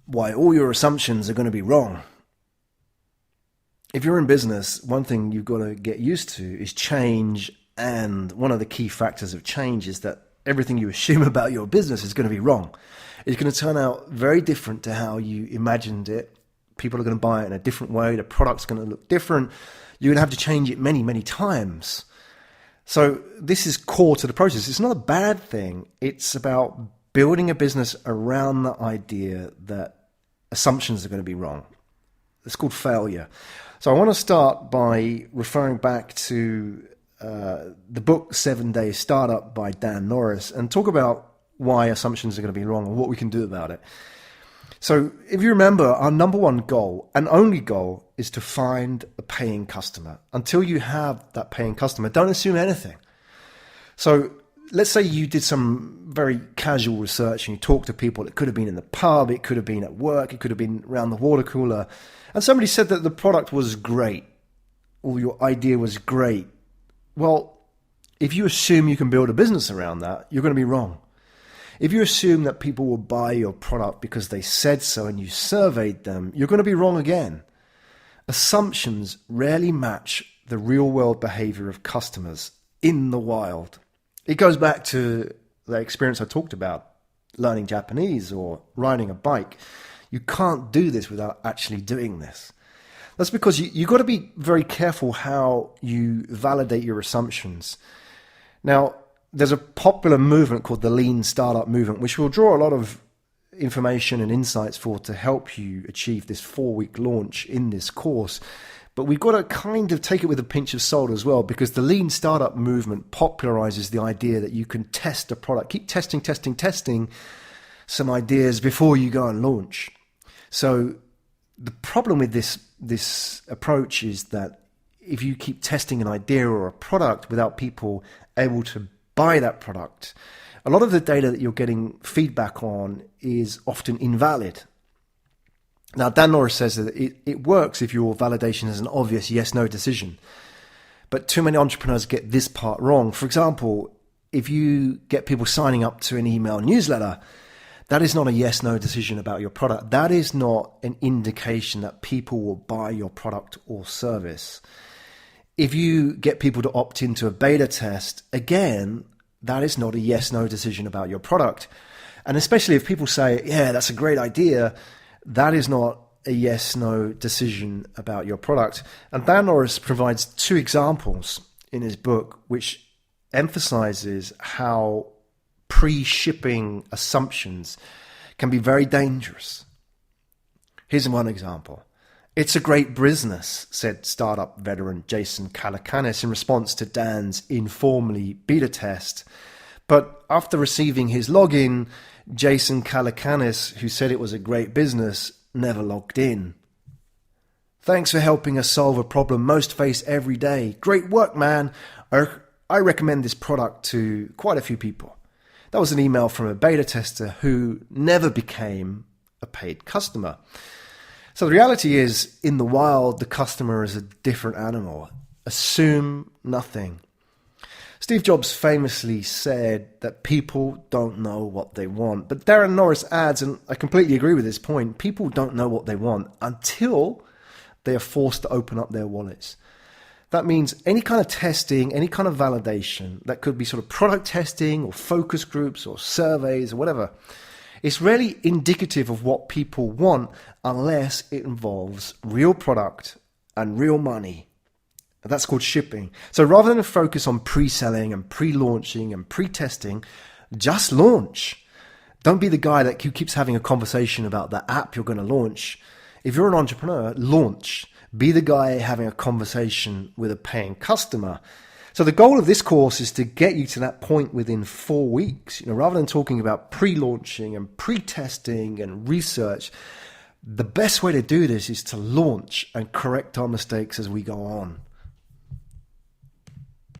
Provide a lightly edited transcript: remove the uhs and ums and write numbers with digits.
why all your assumptions are going to be wrong. If you're in business, one thing you've got to get used to is change. And one of the key factors of change is that everything you assume about your business is going to be wrong. It's going to turn out very different to how you imagined it. People are going to buy it in a different way. The product's going to look different. You're going to have to change it many, many times. So this is core to the process. It's not a bad thing. It's about building a business around the idea that assumptions are going to be wrong. It's called failure. So I want to start by referring back to the book 7 Day Startup by Dan Norris and talk about why assumptions are going to be wrong and what we can do about it. So if you remember, our number one goal and only goal is to find a paying customer. Until you have that paying customer, don't assume anything. So let's say you did some very casual research and you talked to people. It could have been in the pub, it could have been at work, it could have been around the water cooler. And somebody said that the product was great or your idea was great. Well, if you assume you can build a business around that, you're going to be wrong. If you assume that people will buy your product because they said so and you surveyed them, you're going to be wrong again. Assumptions rarely match the real world behavior of customers in the wild. It goes back to the experience I talked about, learning Japanese or riding a bike. You can't do this without actually doing this. That's because you've got to be very careful how you validate your assumptions. Now, there's a popular movement called the Lean Startup Movement, which we'll draw a lot of information and insights for to help you achieve this 4-week launch in this course. But we've got to kind of take it with a pinch of salt as well, because the Lean Startup Movement popularizes the idea that you can test a product, keep testing some ideas before you go and launch. So the problem with this approach is that if you keep testing an idea or a product without people able to buy that product, a lot of the data that you're getting feedback on is often invalid. Now, Dan Norris says that it works if your validation is an obvious yes-no decision. But too many entrepreneurs get this part wrong. For example, if you get people signing up to an email newsletter, that is not a yes-no decision about your product. That is not an indication that people will buy your product or service. If you get people to opt into a beta test, again, that is not a yes-no decision about your product. And especially if people say, yeah, that's a great idea, that is not a yes-no decision about your product. And Dan Norris provides 2 examples in his book, which emphasizes how pre-shipping assumptions can be very dangerous. Here's one example. It's a great business, said startup veteran Jason Calacanis in response to Dan's informally beta test. But after receiving his login, Jason Calacanis, who said it was a great business, never logged in. Thanks for helping us solve a problem most face every day. Great work, man. I recommend this product to quite a few people. That was an email from a beta tester who never became a paid customer. So the reality is, in the wild, the customer is a different animal. Assume nothing. Steve Jobs famously said that people don't know what they want. But Dan Norris adds, and I completely agree with this point, people don't know what they want until they are forced to open up their wallets. That means any kind of testing, any kind of validation, that could be sort of product testing or focus groups or surveys or whatever, it's rarely indicative of what people want unless it involves real product and real money. That's called shipping. So rather than focus on pre-selling and pre-launching and pre-testing, just launch. Don't be the guy who keeps having a conversation about the app you're going to launch. If you're an entrepreneur, launch. Be the guy having a conversation with a paying customer. So the goal of this course is to get you to that point within 4 weeks. Rather than talking about pre-launching and pre-testing and research, the best way to do this is to launch and correct our mistakes as we go on.